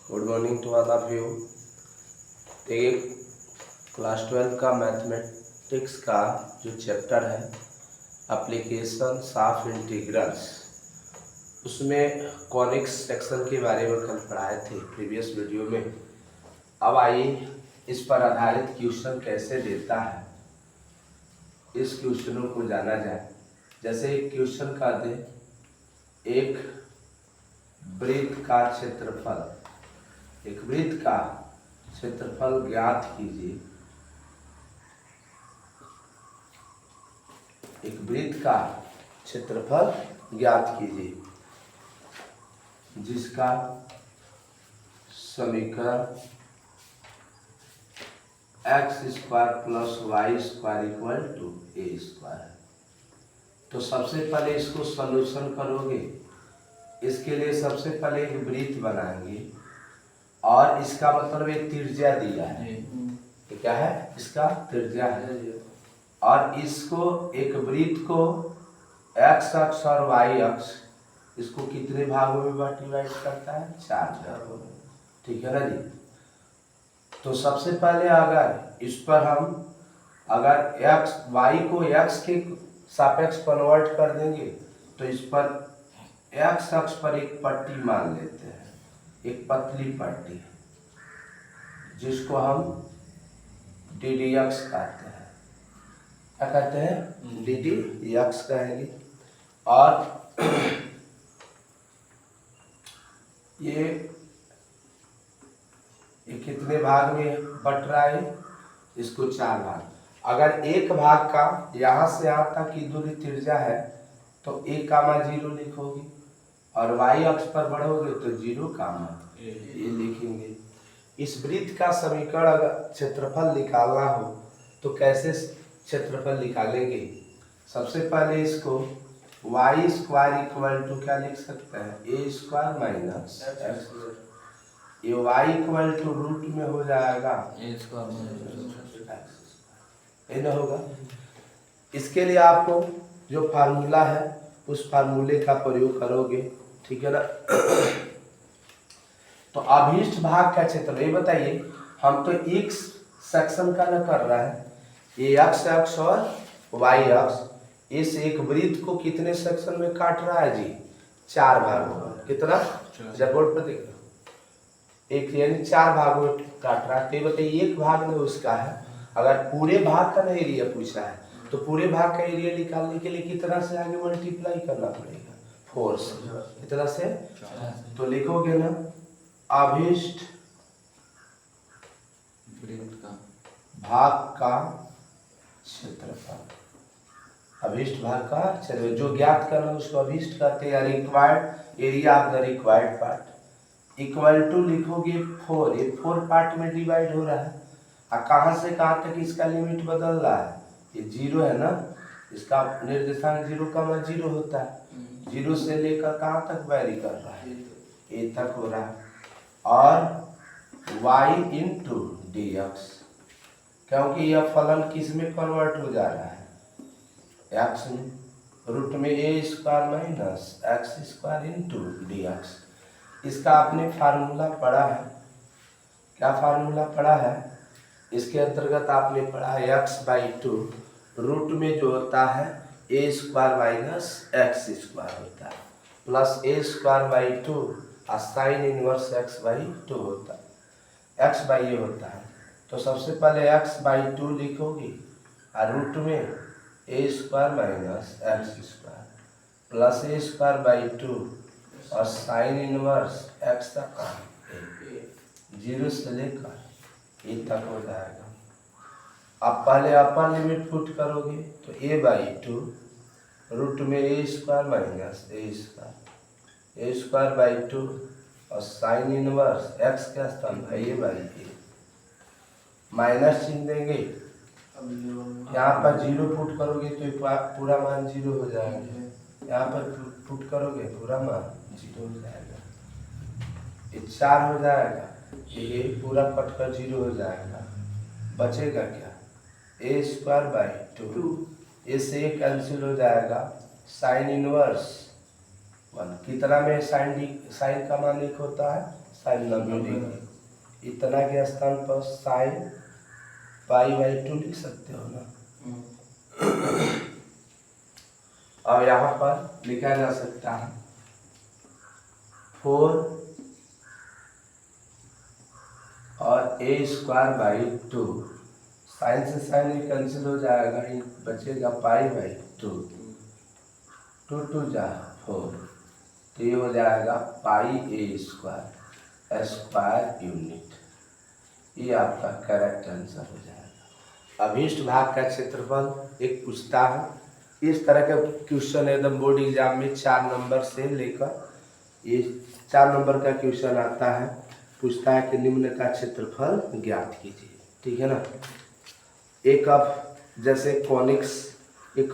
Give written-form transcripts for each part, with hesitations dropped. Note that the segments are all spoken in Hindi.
Good morning to all of you. एक क्लास 12 का मैथमेटिक्स का जो चैप्टर है एप्लीकेशंस ऑफ इंटीग्रल्स, उसमें कॉनिक्स सेक्शन के बारे में कल पढ़ाए थे प्रीवियस वीडियो में। अब आइए इस पर आधारित क्वेश्चन कैसे देता है, इस क्वेश्चनों को जाना जाए। जैसे एक क्वेश्चन का दे, एक वृत्त का क्षेत्रफल, एक वृत्त का क्षेत्रफल ज्ञात कीजिए। एक वृत्त का क्षेत्रफल ज्ञात कीजिए जिसका समीकरण x square plus Y square equal to A square है। तो सबसे पहले इसको सॉल्यूशन करोगे। इसके लिए सबसे पहले एक वृत्त बनाएंगे और इसका मतलब एक त्रिज्या दिया है। ये क्या है? इसका त्रिज्या है। और इसको एक वृत्त को x अक्ष और y अक्ष, इसको कितने भागों में डिवाइड करता है? 4 भागों में। ठीक है ना जी। तो सबसे पहले अगर इस पर हम अगर x y को x के सापेक्ष कन्वर्ट कर देंगे तो इस पर x अक्ष पर एक पट्टी मान लेते हैं, एक पतली पट्टी जिसको हम ddx कहते हैं। क्या कहते हैं? ddx कहेंगे। और ये कितने भाग में बट रहा है? इसको 4 भाग। अगर एक भाग का यहाँ से यहाँ तक की दूरी त्रिज्या है तो a,0 लिखोगे और y अक्ष पर बढ़ोगे तो 0, ये लिखेंगे। इस वृत्त का समीकरण अगर क्षेत्रफल निकालना हो तो कैसे क्षेत्रफल निकालेंगे? सबसे पहले इसको वाई स्क्वायर इक्वल टू क्या लिख सकते हैं? ए स्क्वायर माइनस एक्स। ये वाई इक्वल टू रूट में हो जाएगा ए न होगा। इसके लिए आपको जो फार्मूला है उस फार्मूले का प्रयोग करोगे। ठीक है ना। तो अभीष्ट भाग का क्षेत्र, ये बताइए, हम तो एक सेक्शन का न कर रहा है, ये एक्स अक्ष और वाई अक्ष इस एक वृत्त को कितने सेक्शन में काट रहा है जी? 4 भागों में। कितना? जब बोर्ड पर देख लो, एक यानी 4 भागों में काट रहा है। तो ये बताइए एक भाग में उसका है, अगर पूरे भाग का नहीं एरिया पूछा है तो पूरे भाग का एरिया निकालने के लिए कितना से आगे मल्टीप्लाई करना पड़ेगा? 4 से। कितना से? तो लिखोगे ना अभीष्ट भाग का क्षेत्रफल, अभीष्ट भाग का क्षेत्रफल जो ज्ञात करना उसको अभीष्ट करते हैं, required area of the required part equal to लिखोगे 4। ये 4 पार्ट में डिवाइड हो रहा है और कहाँ से कहाँ तक इसका लिमिट बदल रहा है? ये 0 है ना, इसका निर्देशांक 0,0 होता है। 0 से लेकर कहाँ तक वैरी कर रहा है? ए तक हो रहा है। और y इंटू dx, क्योंकि यह फलन किस में कन्वर्ट हो जा रहा है? x में। रूट में a square minus x square into dx। इसका आपने फार्मूला पढ़ा है। क्या फार्मूला पढ़ा है? इसके अंतर्गत आपने पढ़ा है x/2 रूट में जो होता है ए स्क्वायर माइनस एक्स स्क्वायर होता है प्लस ए स्क्वायर/2 और साइन इनवर्स x/2 होता है, x बाई ए होता है। तो सबसे पहले x/2 लिखोगे और रूट में a square minus x square plus a square और साइन इनवर्स x तक 0 से लेकर ए तक हो जाएगा। अब पहले अपर लिमिट पुट करोगे तो a/2 रूट में a square minus A square और साइन इनवर्स x का स्थान a/a, माइनस चिन्ह देंगे। यहाँ पर 0 पुट करोगे तो पूरा मान 0 हो जाएगा, यहाँ पर पुट करोगे पूरा मान 0 हो जाएगा। ये 4 हो जाएगा, ये पूरा कटकर 0 हो जाएगा। बचेगा क्या? ए स्क्वायर/2, इससे ये कैंसिल हो जाएगा। साइन इनवर्स 1 कितना में साइन का मान 1 होता है? Sine 90 degree. इतना के स्थान पर साइन π/2 लिख सकते हो ना। अब यहाँ पर लिखा जा सकता है 4 और a²/2, साइन से साइन ही कैंसिल हो जाएगा, बचेगा π/2, 2 2 जा 4, तो ये हो जाएगा πa² स्क्वायर यूनिट। ये आपका करेक्ट आंसर हो जाएगा। अभीष्ट भाग का क्षेत्रफल एक पूछता है। इस तरह का क्वेश्चन एकदम बोर्ड एग्जाम में 4 नंबर से लेकर ये 4 नंबर का क्वेश्चन आता है। पूछता है कि निम्न का क्षेत्रफल ज्ञात कीजिए, ठीक है ना। एक अब जैसे कॉनिक्स एक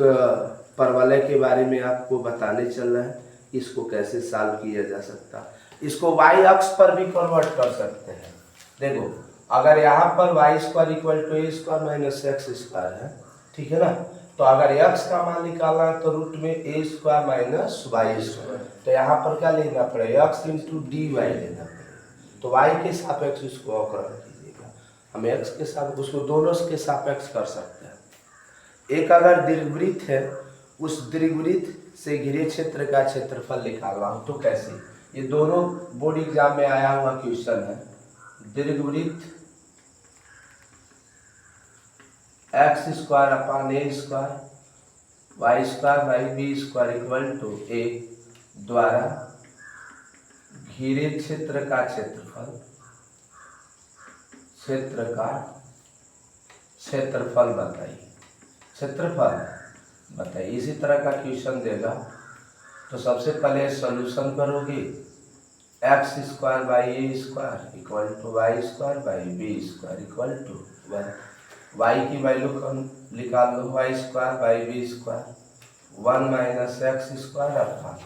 परवलय के बारे में आपको बताने चल रहा है, इसको कैसे सॉल्व किया जा सकता है। इसको वाई अक्ष पर भी कन्वर्ट कर सकते हैं। देखो अगर यहाँ पर y² = a² - x² है, ठीक है ना, तो अगर x का मान निकालना है तो रूट में a² - y², तो यहाँ पर क्या लेना पड़ेगा x × dy लेना पड़ेगा। तो y के सापेक्ष इसको अवकलन कीजिएगा। हम x के साथ उसको दोनों के सापेक्ष कर सकते हैं। एक अगर दीर्घवृत्त है, उस दीर्घवृत्त से घिरे क्षेत्र का क्षेत्रफल निकालना हो तो कैसे, ये दोनों बोर्ड एग्जाम में आया हुआ क्वेश्चन है। दीर्घवृत्त x² / a² y² / b² = a द्वारा घिरे क्षेत्र का क्षेत्रफल बताइए। क्षेत्रफल बताइए। इसी तरह का क्वेश्चन देगा तो सबसे पहले सॉल्यूशन करोगे। x² / a² = y² / b² = 1। y की वैल्यू निकाल लो, y² / b² 1 - x² अपॉन,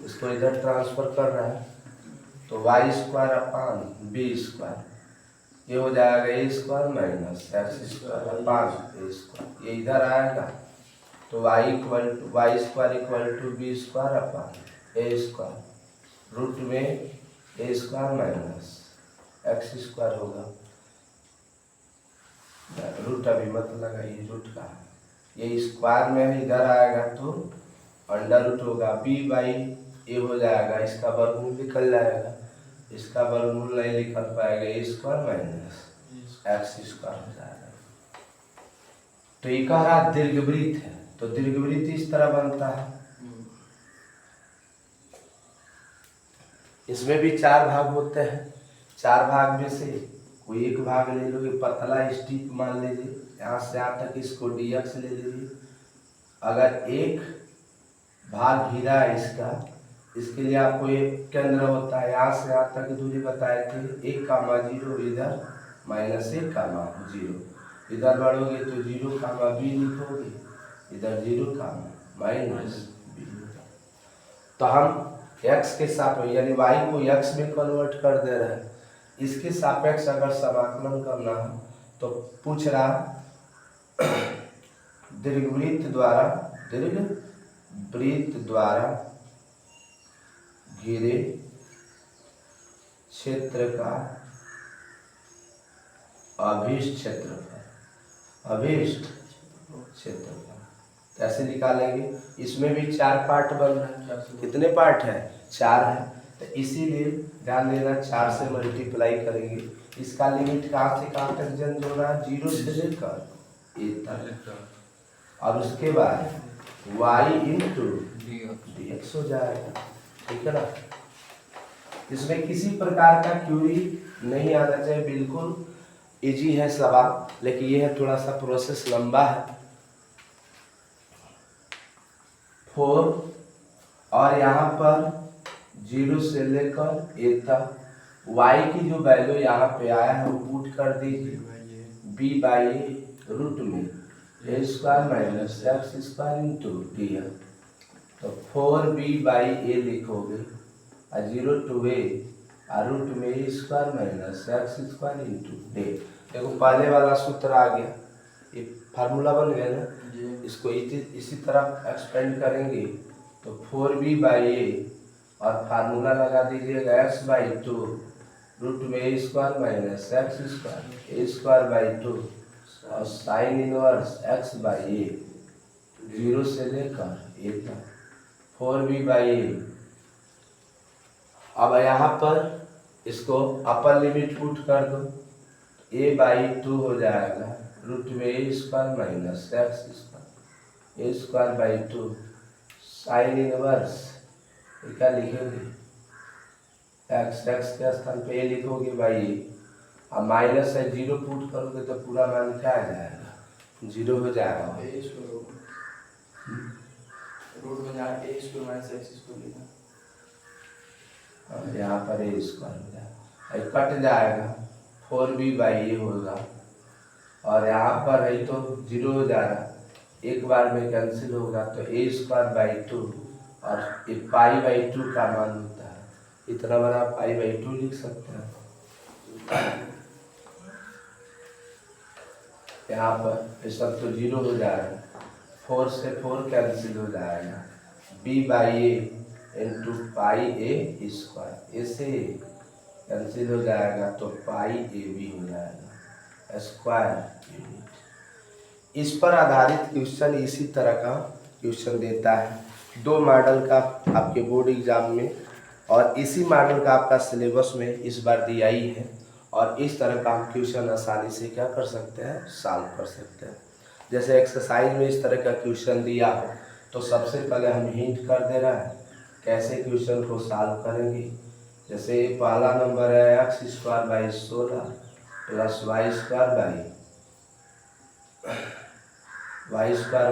इसको इधर ट्रांसफर कर रहा है तो y² अपॉन b², ये हो जाएगा a² - x² अपॉन a², ये इधर आएगा तो y² = b² upon a², root में a² - x² होगा। रूट अभी मत लगाइए, रूट का ये स्क्वायर में है, इधर आएगा तो अंडर रूट होगा। b/a हो जाएगा, इसका वर्गमूल निकल जाएगा, इसका वर्गमूल नहीं निकल पाएगा, a² - x² हो जाएगा। तो ये कह रहा दीर्घवृत्त है, तो दीर्घवृत्त इस तरह बनता है। इसमें भी 4 भाग होते हैं। 4 भाग में से कोई एक भाग ले लो, ये पतला स्टिप मान लीजिए, यहाँ से यहाँ तक इसको dx ले लीजिए। अगर एक भाग घिरा है इसका, इसके लिए आपको एक केंद्र होता है, यहाँ से यहाँ तक की दूरी बताए थे 1,0, इधर -1,0, इधर बढ़ोगे तो 0,b लिखोगे, इधर 0,-b। तो हम x के सापेक्ष यानी y को x में कन्वर्ट कर दे रहे हैं। इसके सापेक्ष अगर समाकलन करना है तो पूछ रहा दीर्घवृत्त द्वारा घिरे क्षेत्र का अभीष्ट क्षेत्रफल कैसे निकालेंगे। इसमें भी 4 पार्ट बन रहा है। कितने पार्ट है? 4 है। तो इसीलिए ध्यान देना 4 से मल्टीप्लाई करेंगे। इसका लिमिट कहाँ से कहाँ तक जन जोड़ना है? 0 से लेकर a तक, और उसके बाद y × dx हो जाएगा, ठीक है ना। इसमें किसी प्रकार का क्यूरी नहीं आना चाहिए, बिल्कुल इजी है सवाल, लेकिन यह है थोड़ा सा प्रोसेस लंबा है। 4 और यहाँ पर 0 से लेकर a तक y की जो वैल्यू यहाँ पे आया है वो पुट कर दीजिए b/a रूट में a² - x² × dx, तो 4b/a लिखोगे और 0 to a और रूट में a² - x² × d। देखो पहले वाला सूत्र आ गया, ये फार्मूला बन गया ना। इसको इसी तरह एक्सपेंड करेंगे तो 4b/a और फार्मूला लगा दीजिएगा x/2 रूट में a square minus x square a square by 2 और sine inverse x by a 0 से लेकर ए तक 4b बाई ए। अब यहाँ पर इसको अपर लिमिट पुट कर दो, a बाई 2 हो जाएगा रूट में a square minus x square a square by 2 sine inverse क्या लिखेंगे एक्स के स्थान पे ए लिखोगे बाई ए, अब माइनस है 0 पुट करोगे तो पूरा मान क्या आ जाएगा 0 हो जाएगा। रूट में जहाँ ए स्क्वायर माइनस एक्स स्क्वायर लिखा, यहाँ पर ए स्क्वायर हो जाएगा, कट जाएगा 4b बाई ए होगा और यहाँ पर है तो 0 हो जाएगा, एक बार में कैंसिल होगा तो ए स्क्वायर बाई 2 और ये पाई बाई 2 का मान होता है, इतना बड़ा पाई बाई 2 लिख सकते हैं। यहाँ पर ये सब तो 0 हो जाएगा, 4 से 4 कैंसिल हो जाएगा, b by a into pi a square, a से कैंसिल हो जाएगा तो पाई ए बी हो जाएगा स्क्वायर यूनिट। इस पर आधारित क्वेश्चन इसी तरह का क्वेश्चन देता है 2 मॉडल का आपके बोर्ड एग्जाम में, और इसी मॉडल का आपका सिलेबस में इस बार दिया ही है, और इस तरह का हम क्वेश्चन आसानी से क्या कर सकते हैं सॉल्व कर सकते हैं। जैसे एक्सरसाइज में इस तरह का क्वेश्चन दिया हो तो सबसे पहले हम हिंट कर दे रहे हैं कैसे क्वेश्चन को सॉल्व करेंगे। जैसे पहला नंबर है X square by 16 plus Y square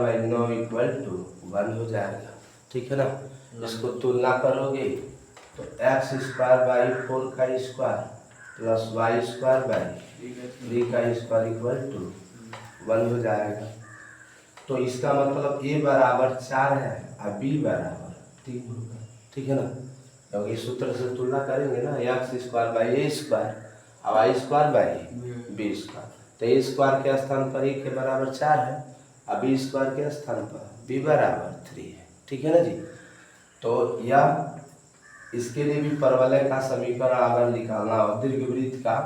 by 9 equal to 1 हो जाएगा, ठीक है ना। इसको तुलना करोगे तो एक्स स्क्वायर बाई 4 का square plus Y square by 3 का स्क्वायर इक्वल टू 1 हो जाएगा। तो इसका मतलब a बराबर 4 है और b बराबर 3 होगा, ठीक है ना, क्योंकि इस सूत्र से तुलना करेंगे ना x square by a square और y square by b square, तो ए स्क्वायर के स्थान पर 1 के बराबर 4 है और बी स्क्वायर के स्थान पर b बराबर 3 है, ठीक है ना जी। तो यह इसके लिए भी परवलय का समीकरण अगर निकालना हो दीर्घवृत्त का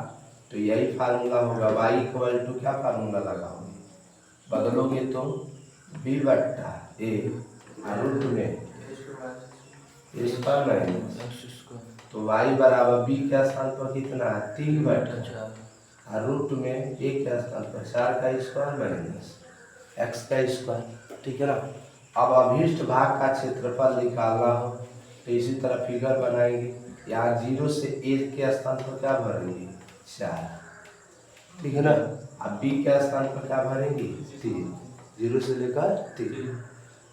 तो यही फार्मूला होगा, y इक्वल टू क्या फार्मूला लगाओगे बदलोगे तो b बट्टा ए रूट में स्क्वायर माइनस, तो y बराबर b के स्थान पर कितना है 3 बट्टा और रूट में a के स्थान पर 4 का स्क्वायर माइनस x का स्क्वायर, ठीक है ना। अब अभीष्ट भाग का क्षेत्रफल निकालना हो तो इसी तरह फिगर बनाएंगे, यहाँ 0 से a के स्थान पर क्या भरेंगे 4, ठीक है ना, अब b के स्थान पर क्या भरेंगे 3, 0 से लेकर 3,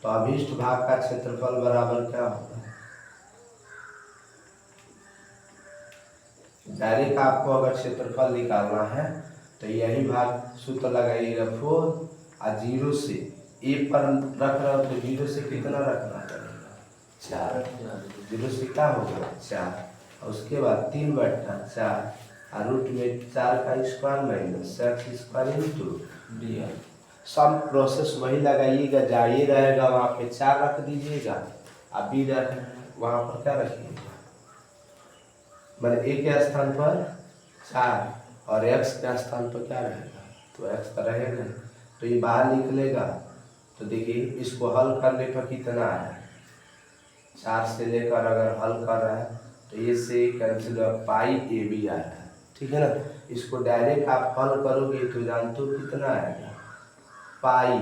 तो अभीष्ट भाग का क्षेत्रफल बराबर क्या होगा, डायरेक्ट आपको अगर क्षेत्रफल निकालना है तो यही भाग सूत्र लगाइएगा 4 और 0 से a पर रख रहा हो तो 0 से कितना रखना पड़ेगा 4, 0 से क्या होगा 4 और उसके बाद 3 बट्टा 4 और रूट में 4 का square minus x square into D. Some process वही लगाइएगा, जाइए रहेगा वहाँ पे 4 रख दीजिएगा, अब बी वहाँ पर क्या रखिएगा मतलब ए के स्थान पर 4 और एक्स के स्थान पर क्या रहेगा तो एक्स का रहेगा, तो ये बाहर निकलेगा। तो देखिए इसको हल करने पर कितना है 4 से लेकर अगर हल कर रहा है तो ये से कैंसिल पाई ए बी आ रहा है, ठीक है ना। इसको डायरेक्ट आप हल करोगे तो जानते हो कितना आएगा पाई,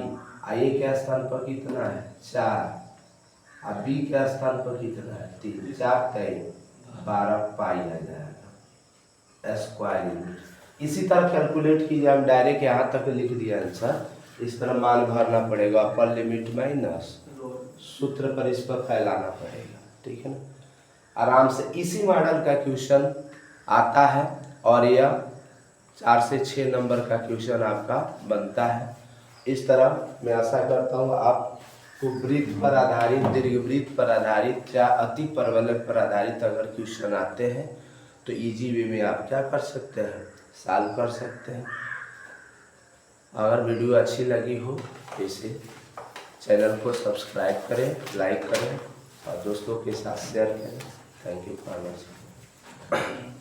ए के स्थान पर कितना है 4 और बी के स्थान पर कितना है 3, 4 3 12 पाई आ जाएगा स्क्वायर यूनिट। इसी तरह कैलकुलेट कीजिए, हम डायरेक्ट यहाँ तक लिख दिया आंसर, इस तरह मान भरना पड़ेगा अपर लिमिट माइनस सूत्र पर इस पर फैलाना पड़ेगा, ठीक है ना। आराम से इसी मॉडल का क्वेश्चन आता है और यह 4 से 6 नंबर का क्वेश्चन आपका बनता है। इस तरह मैं आशा करता हूँ आपको वृत्त पर आधारित दीर्घवृत्त पर आधारित या अति परवलय पर आधारित अगर क्वेश्चन आते हैं तो इजी वे में आप क्या कर सकते हैं सॉल्व कर सकते हैं। अगर वीडियो अच्छी लगी हो तो इसे चैनल को सब्सक्राइब करें, लाइक करें और दोस्तों के साथ शेयर करें। Thank you for watching.